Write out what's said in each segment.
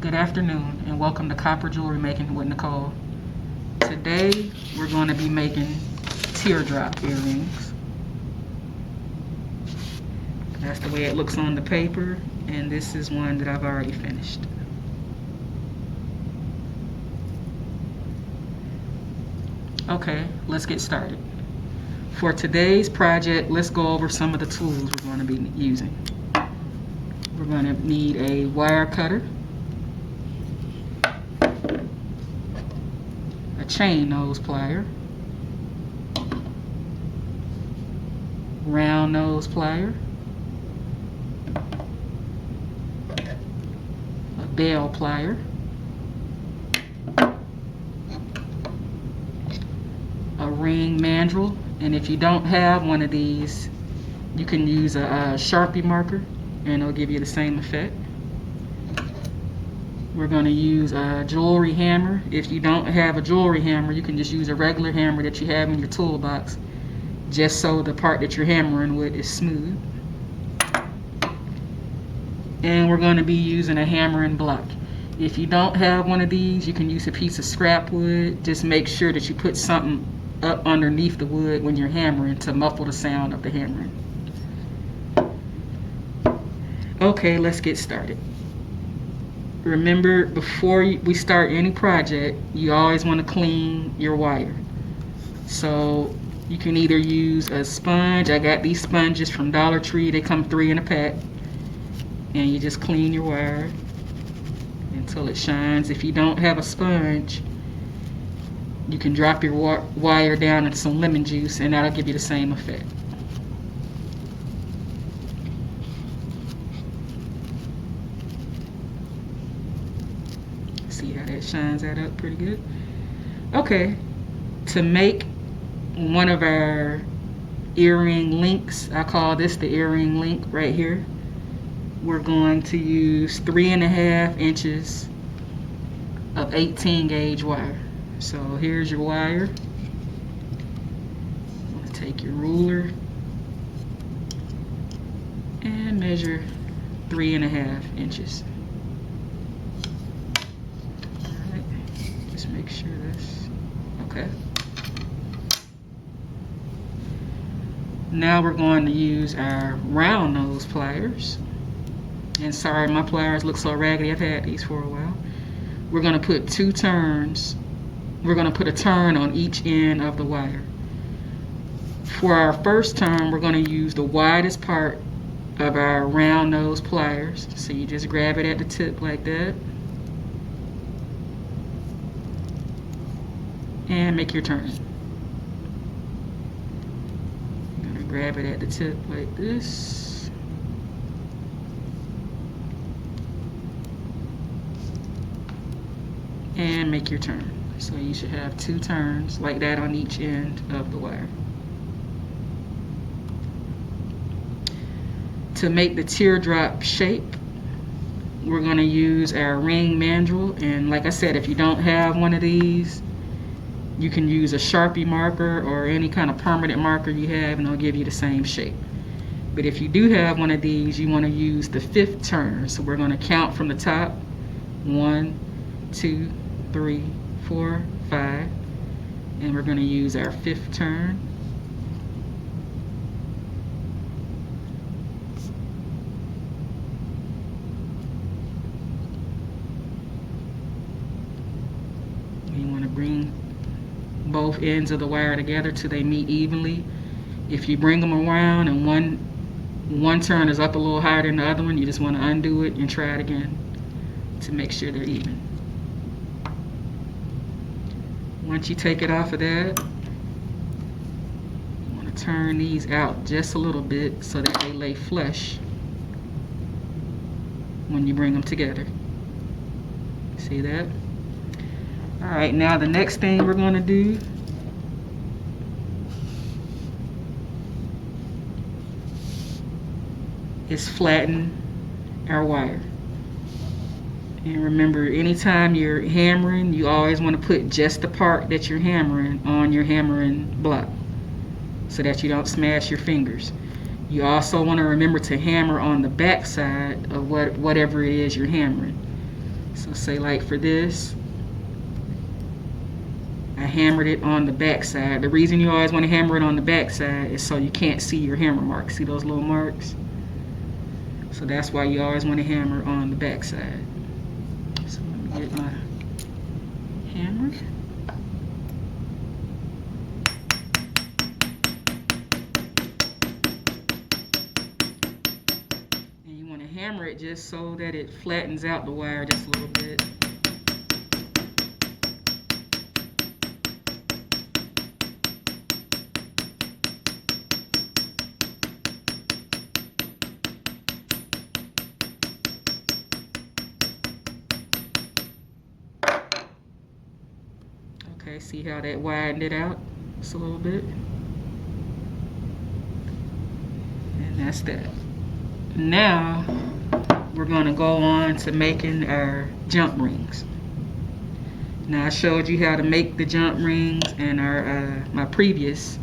Good afternoon and welcome to Copper Jewelry Making with Nicole. Today we're going to be making teardrop earrings. That's the way it looks on the paper, and this is one that I've already finished. Okay, let's get started. For today's project, let's go over some of the tools we're going to be using. We're going to need a wire cutter, a chain nose plier, round nose plier, a bell plier, a ring mandrel, and if you don't have one of these, you can use a Sharpie marker and it'll give you the same effect. We're going to use a jewelry hammer. If you don't have a jewelry hammer, you can just use a regular hammer that you have in your toolbox, just so the part that you're hammering with is smooth. And we're going to be using a hammering block. If you don't have one of these, you can use a piece of scrap wood. Just make sure that you put something up underneath the wood when you're hammering to muffle the sound of the hammering. Okay, let's get started. Remember, before we start any project, you always want to clean your wire. So you can either use a sponge. I got these sponges from Dollar Tree. They come 3 in a pack. And you just clean your wire until it shines. If you don't have a sponge, you can drop your wire down in some lemon juice and that'll give you the same effect. See how that shines that up pretty good? Okay, to make one of our earring links, I call this the earring link right here, we're going to use 3.5 inches of 18 gauge wire. So here's your wire. I'm going to take your ruler and measure 3.5 inches. Alright, just make sure that's okay. Now we're going to use our round nose pliers. And sorry, my pliers look so raggedy. I've had these for a while. We're going to put 2 turns. We're going to put a turn on each end of the wire. For our first turn, we're going to use the widest part of our round nose pliers. So you just grab it at the tip like that. And make your turn. You're going to grab it at the tip like this. And make your turn. So you should have 2 turns like that on each end of the wire. To make the teardrop shape, we're going to use our ring mandrel, and like I said, if you don't have one of these, you can use a Sharpie marker or any kind of permanent marker you have and it'll give you the same shape. But if you do have one of these, you want to use the 5th turn. So we're going to count from the top. 1, 2, 3, 4, 5, and we're going to use our 5th turn. You want to bring both ends of the wire together till they meet evenly. If you bring them around and one turn is up a little higher than the other one, you just want to undo it and try it again to make sure they're even. Once you take it off of that, you want to turn these out just a little bit so that they lay flush when you bring them together. See that? Alright, now the next thing we're going to do is flatten our wire. And remember, anytime you're hammering, you always want to put just the part that you're hammering on your hammering block so that you don't smash your fingers. You also want to remember to hammer on the back side of whatever it is you're hammering. So say like for this, I hammered it on the back side. The reason you always want to hammer it on the back side is so you can't see your hammer marks. See those little marks? So that's why you always want to hammer on the back side. So let me get my hammer. And you want to hammer it just so that it flattens out the wire just a little bit. Okay, see how that widened it out just a little bit? And that's that. Now, we're going to go on to making our jump rings. Now, I showed you how to make the jump rings in our my previous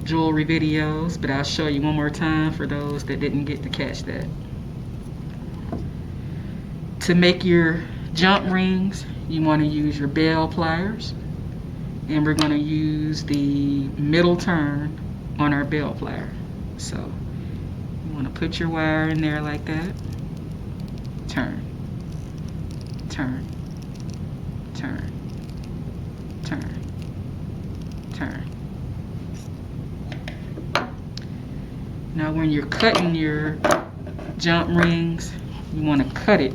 jewelry videos, but I'll show you one more time for those that didn't get to catch that. To make your jump rings, you want to use your bell pliers, and we're going to use the middle turn on our bell plier. So you want to put your wire in there like that, turn, turn, turn, turn, turn. Now when you're cutting your jump rings, you want to cut it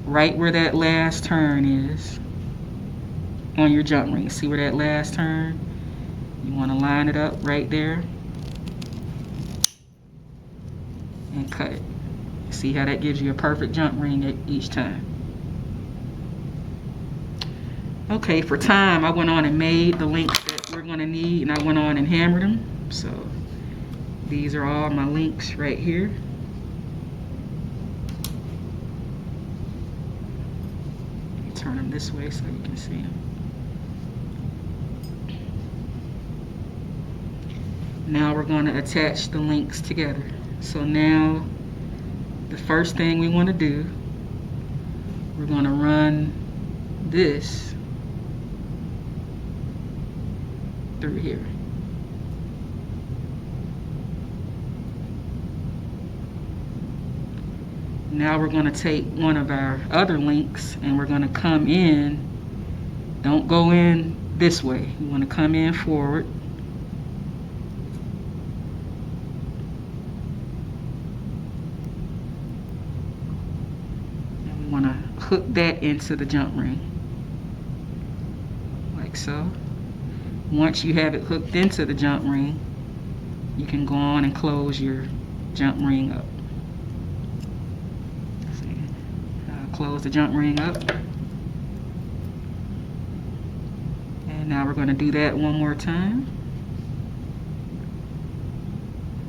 right where that last turn is on your jump ring. See where that last turn? You want to line it up right there and cut it. See how that gives you a perfect jump ring at each time. Okay, for time, I went on and made the links that we're going to need, and I went on and hammered them. So these are all my links right here. Turn them this way so you can see them. Now we're going to attach the links together. So now the first thing we want to do, we're going to run this through here. Now we're going to take one of our other links and we're going to come in. Don't go in this way. You want to come in forward. And we want to hook that into the jump ring. Like so. Once you have it hooked into the jump ring, you can go on and close your jump ring up. Close the jump ring up. And now we're going to do that one more time.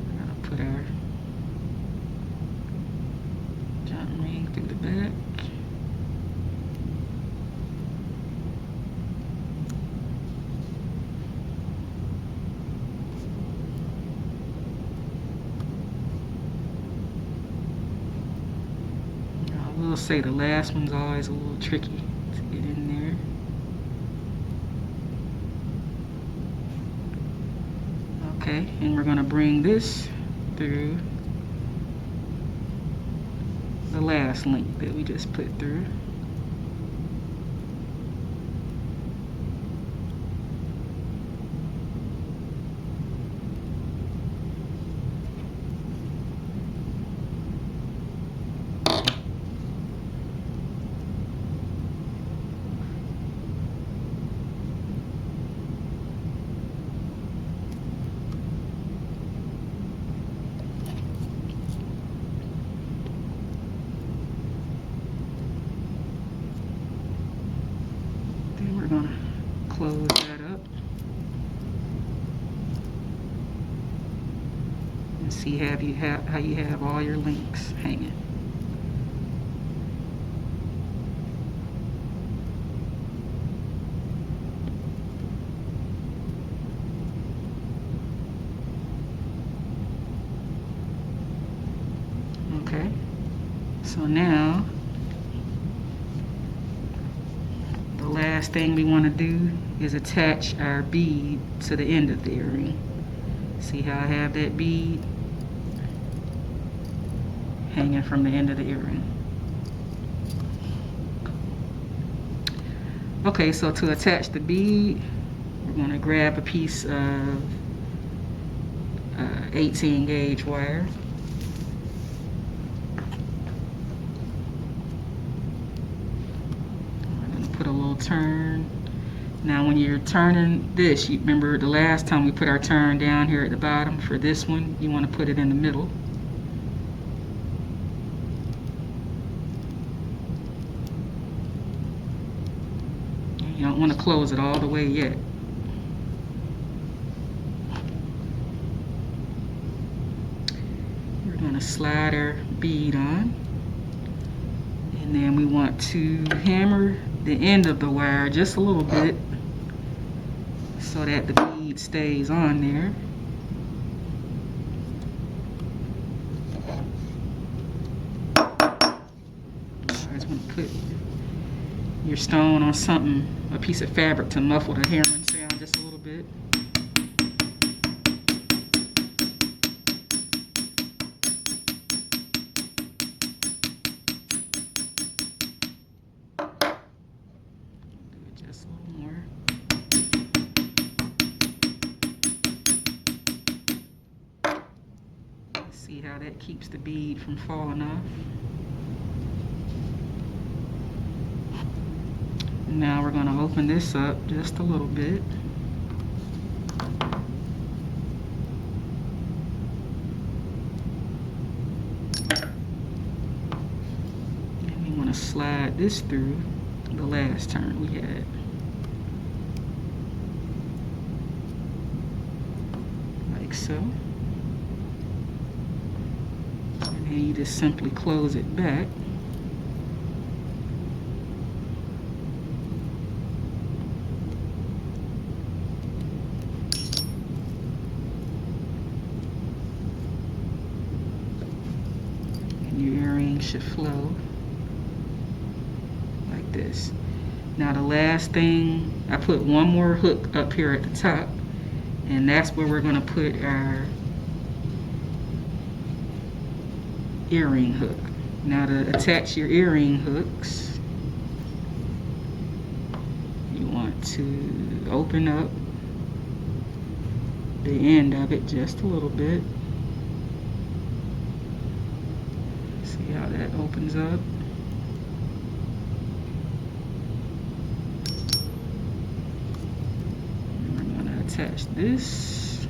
We're going to put our jump ring through the back. I will say the last one's always a little tricky to get in there. Okay, and we're going to bring this through the last link that we just put through. Going to close that up and see how you have all your links hanging. Okay, so now last thing we want to do is attach our bead to the end of the earring. See how I have that bead hanging from the end of the earring. Okay, so to attach the bead, we're going to grab a piece of 18 gauge wire. I'm going to put a little turn. Now when you're turning this, you remember the last time we put our turn down here at the bottom. For this one, you want to put it in the middle. You don't want to close it all the way yet. We're going to slide our bead on, and then we want to hammer the end of the wire just a little bit so that the bead stays on there. I just want to put your stone on something, a piece of fabric, to muffle the hammering sound just a little bit. Do it just a little more. See how that keeps the bead from falling off. Now we're going to open this up just a little bit. And we want to slide this through the last turn we had. Like so. And then you just simply close it back. Your earring should flow like this. Now the last thing, I put one more hook up here at the top, and that's where we're going to put our earring hook. Now to attach your earring hooks, you want to open up the end of it just a little bit. See how that opens up? And we're going to attach this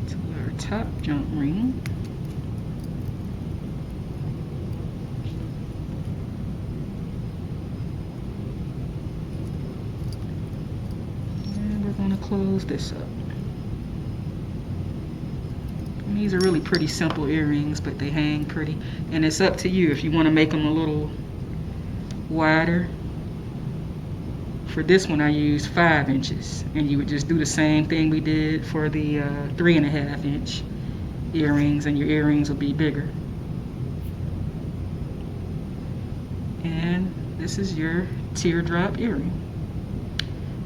to our top jump ring. And we're going to close this up. These are really pretty simple earrings, but they hang pretty. And it's up to you if you want to make them a little wider. For this one I used 5 inches, and you would just do the same thing we did for the 3.5 inch earrings, and your earrings will be bigger. And this is your teardrop earring.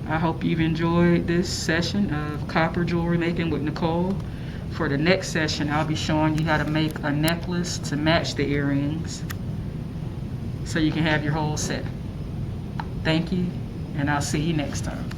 I hope you've enjoyed this session of copper jewelry making with Nicole. For the next session, I'll be showing you how to make a necklace to match the earrings so you can have your whole set. Thank you, and I'll see you next time.